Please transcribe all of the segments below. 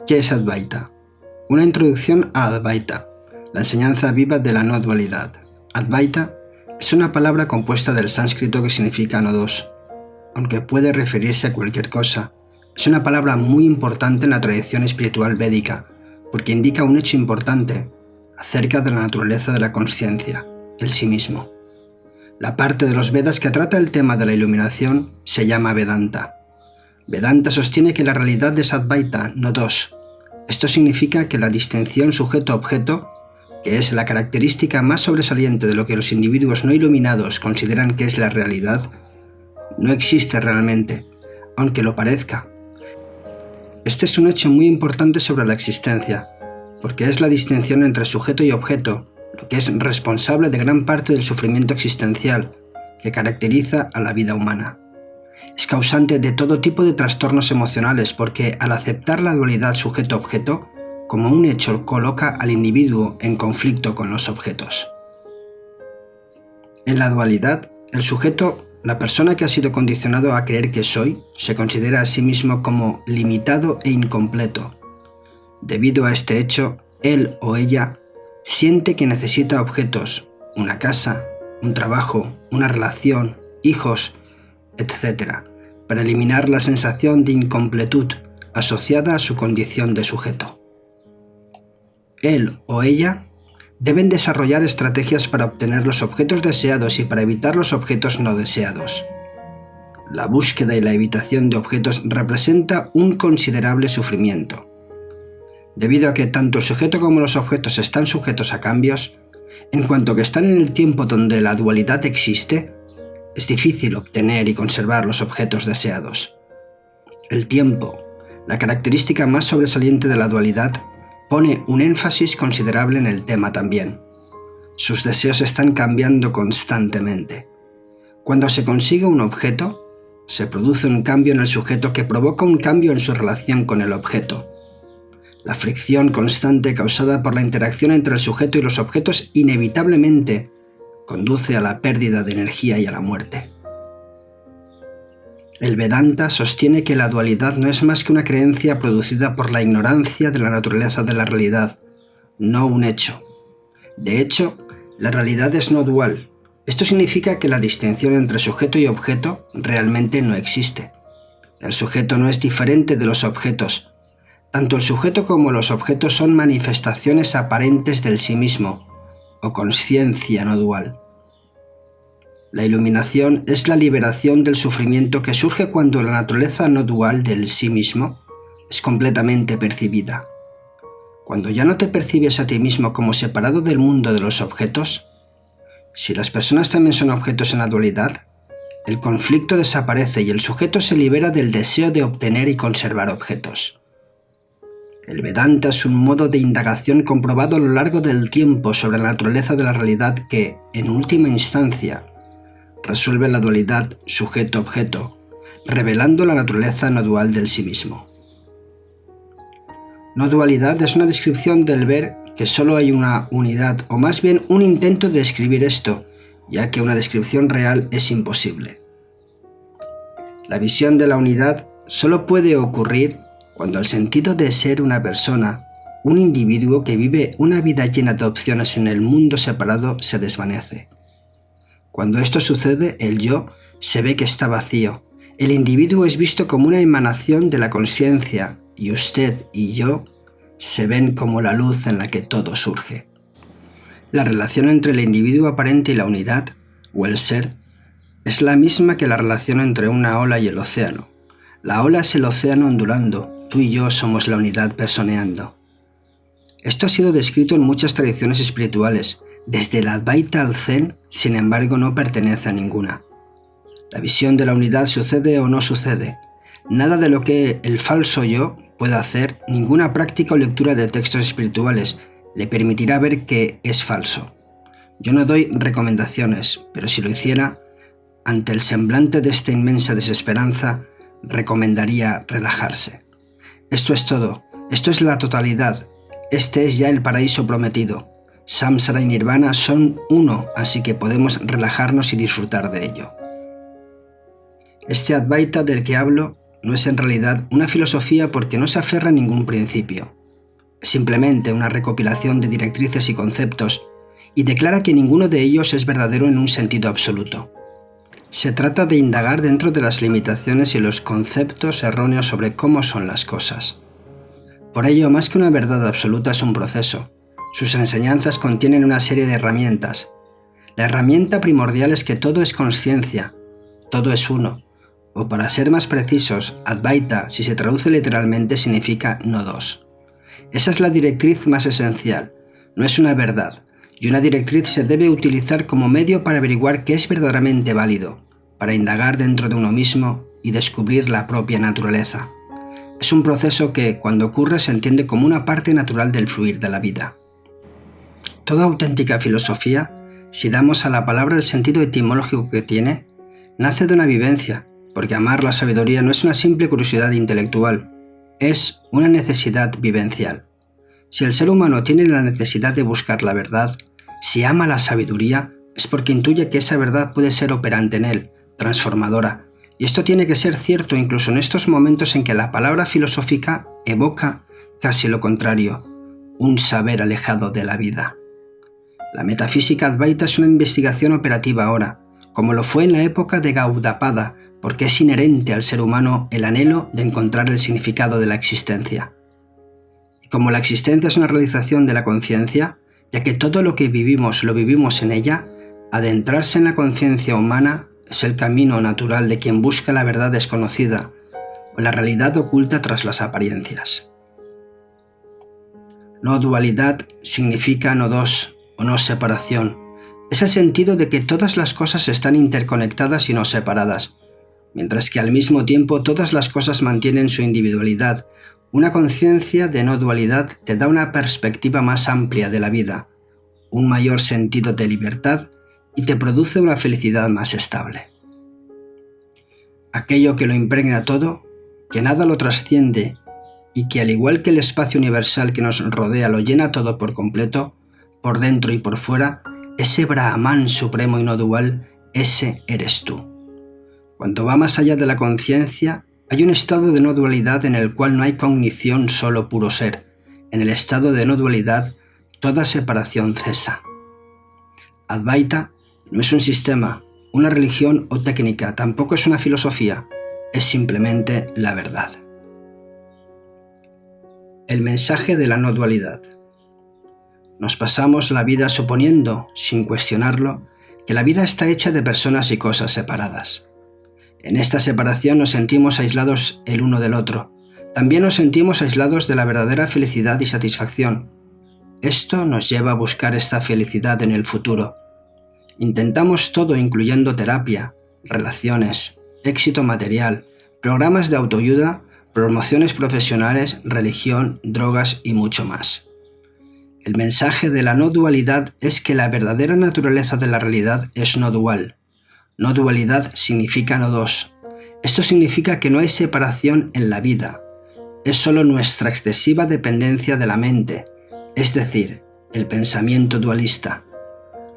¿Qué es Advaita? Una introducción a Advaita, la enseñanza viva de la no dualidad. Advaita es una palabra compuesta del sánscrito que significa no dos. Aunque puede referirse a cualquier cosa, es una palabra muy importante en la tradición espiritual védica, porque indica un hecho importante acerca de la naturaleza de la consciencia, el sí mismo. La parte de los Vedas que trata el tema de la iluminación se llama Vedanta. Vedanta sostiene que la realidad es Advaita, no dos. Esto significa que la distinción sujeto-objeto, que es la característica más sobresaliente de lo que los individuos no iluminados consideran que es la realidad, no existe realmente, aunque lo parezca. Este es un hecho muy importante sobre la existencia, porque es la distinción entre sujeto y objeto, lo que es responsable de gran parte del sufrimiento existencial que caracteriza a la vida humana. Es causante de todo tipo de trastornos emocionales porque al aceptar la dualidad sujeto-objeto, como un hecho coloca al individuo en conflicto con los objetos. En la dualidad, el sujeto, la persona que ha sido condicionado a creer que soy, se considera a sí mismo como limitado e incompleto. Debido a este hecho, él o ella siente que necesita objetos, una casa, un trabajo, una relación, hijos, etc., para eliminar la sensación de incompletud asociada a su condición de sujeto. Él o ella deben desarrollar estrategias para obtener los objetos deseados y para evitar los objetos no deseados. La búsqueda y la evitación de objetos representa un considerable sufrimiento. Debido a que tanto el sujeto como los objetos están sujetos a cambios, en cuanto que están en el tiempo donde la dualidad existe, es difícil obtener y conservar los objetos deseados. El tiempo, la característica más sobresaliente de la dualidad, pone un énfasis considerable en el tema también. Sus deseos están cambiando constantemente. Cuando se consigue un objeto, se produce un cambio en el sujeto que provoca un cambio en su relación con el objeto. La fricción constante causada por la interacción entre el sujeto y los objetos inevitablemente conduce a la pérdida de energía y a la muerte. El Vedanta sostiene que la dualidad no es más que una creencia producida por la ignorancia de la naturaleza de la realidad, no un hecho. De hecho, la realidad es no dual. Esto significa que la distinción entre sujeto y objeto realmente no existe. El sujeto no es diferente de los objetos. Tanto el sujeto como los objetos son manifestaciones aparentes del sí mismo, o consciencia no dual. La iluminación es la liberación del sufrimiento que surge cuando la naturaleza no dual del sí mismo es completamente percibida. Cuando ya no te percibes a ti mismo como separado del mundo de los objetos, si las personas también son objetos en la dualidad, el conflicto desaparece y el sujeto se libera del deseo de obtener y conservar objetos. El Vedanta es un modo de indagación comprobado a lo largo del tiempo sobre la naturaleza de la realidad que, en última instancia, resuelve la dualidad sujeto-objeto, revelando la naturaleza no dual del sí mismo. No dualidad es una descripción del ver que solo hay una unidad, o más bien un intento de describir esto, ya que una descripción real es imposible. La visión de la unidad solo puede ocurrir cuando el sentido de ser una persona, un individuo que vive una vida llena de opciones en el mundo separado, se desvanece. Cuando esto sucede, el yo se ve que está vacío. El individuo es visto como una emanación de la consciencia y usted y yo se ven como la luz en la que todo surge. La relación entre el individuo aparente y la unidad, o el ser, es la misma que la relación entre una ola y el océano. La ola es el océano ondulando. Tú y yo somos la unidad personeando. Esto ha sido descrito en muchas tradiciones espirituales. Desde el Advaita al Zen, sin embargo, no pertenece a ninguna. La visión de la unidad sucede o no sucede. Nada de lo que el falso yo pueda hacer, ninguna práctica o lectura de textos espirituales le permitirá ver que es falso. Yo no doy recomendaciones, pero si lo hiciera, ante el semblante de esta inmensa desesperanza, recomendaría relajarse. Esto es todo, esto es la totalidad, este es ya el paraíso prometido. Samsara y Nirvana son uno, así que podemos relajarnos y disfrutar de ello. Este Advaita del que hablo no es en realidad una filosofía porque no se aferra a ningún principio. Es simplemente una recopilación de directrices y conceptos y declara que ninguno de ellos es verdadero en un sentido absoluto. Se trata de indagar dentro de las limitaciones y los conceptos erróneos sobre cómo son las cosas. Por ello, más que una verdad absoluta, es un proceso. Sus enseñanzas contienen una serie de herramientas. La herramienta primordial es que todo es consciencia, todo es uno, o para ser más precisos, Advaita, si se traduce literalmente, significa no dos. Esa es la directriz más esencial, no es una verdad, y una directriz se debe utilizar como medio para averiguar qué es verdaderamente válido, para indagar dentro de uno mismo y descubrir la propia naturaleza. Es un proceso que, cuando ocurre, se entiende como una parte natural del fluir de la vida. Toda auténtica filosofía, si damos a la palabra el sentido etimológico que tiene, nace de una vivencia, porque amar la sabiduría no es una simple curiosidad intelectual, es una necesidad vivencial. Si el ser humano tiene la necesidad de buscar la verdad, si ama la sabiduría, es porque intuye que esa verdad puede ser operante en él, transformadora, y esto tiene que ser cierto incluso en estos momentos en que la palabra filosófica evoca casi lo contrario, un saber alejado de la vida. La metafísica Advaita es una investigación operativa ahora, como lo fue en la época de Gaudapada, porque es inherente al ser humano el anhelo de encontrar el significado de la existencia. Y como la existencia es una realización de la conciencia, ya que todo lo que vivimos lo vivimos en ella, adentrarse en la conciencia humana es el camino natural de quien busca la verdad desconocida o la realidad oculta tras las apariencias. No dualidad significa no dos o no separación. Es el sentido de que todas las cosas están interconectadas y no separadas, mientras que al mismo tiempo todas las cosas mantienen su individualidad. Una conciencia de no dualidad te da una perspectiva más amplia de la vida, un mayor sentido de libertad y te produce una felicidad más estable. Aquello que lo impregna todo, que nada lo trasciende y que al igual que el espacio universal que nos rodea lo llena todo por completo, por dentro y por fuera, ese Brahman supremo y no dual, ese eres tú. Cuanto va más allá de la conciencia, hay un estado de no dualidad en el cual no hay cognición, solo puro ser. En el estado de no dualidad, toda separación cesa. Advaita no es un sistema, una religión o técnica, tampoco es una filosofía, es simplemente la verdad. El mensaje de la no dualidad. Nos pasamos la vida suponiendo, sin cuestionarlo, que la vida está hecha de personas y cosas separadas. En esta separación nos sentimos aislados el uno del otro. También nos sentimos aislados de la verdadera felicidad y satisfacción. Esto nos lleva a buscar esta felicidad en el futuro. Intentamos todo incluyendo terapia, relaciones, éxito material, programas de autoayuda, promociones profesionales, religión, drogas y mucho más. El mensaje de la no dualidad es que la verdadera naturaleza de la realidad es no dual. No dualidad significa no dos. Esto significa que no hay separación en la vida. Es solo nuestra excesiva dependencia de la mente, es decir, el pensamiento dualista,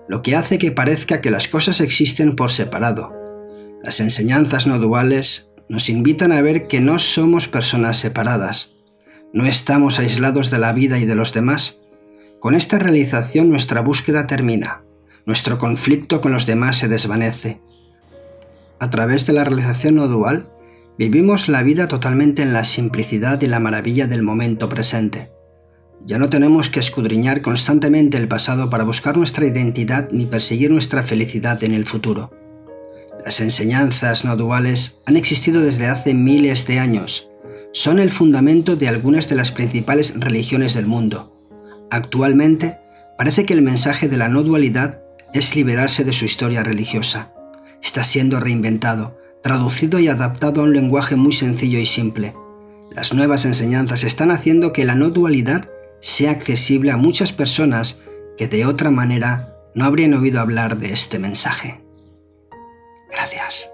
lo que hace que parezca que las cosas existen por separado. Las enseñanzas no duales nos invitan a ver que no somos personas separadas. No estamos aislados de la vida y de los demás. Con esta realización nuestra búsqueda termina. Nuestro conflicto con los demás se desvanece. A través de la realización no dual, vivimos la vida totalmente en la simplicidad y la maravilla del momento presente. Ya no tenemos que escudriñar constantemente el pasado para buscar nuestra identidad ni perseguir nuestra felicidad en el futuro. Las enseñanzas no duales han existido desde hace miles de años. Son el fundamento de algunas de las principales religiones del mundo. Actualmente, parece que el mensaje de la no dualidad es liberarse de su historia religiosa. Está siendo reinventado, traducido y adaptado a un lenguaje muy sencillo y simple. Las nuevas enseñanzas están haciendo que la no dualidad sea accesible a muchas personas que de otra manera no habrían oído hablar de este mensaje. Gracias.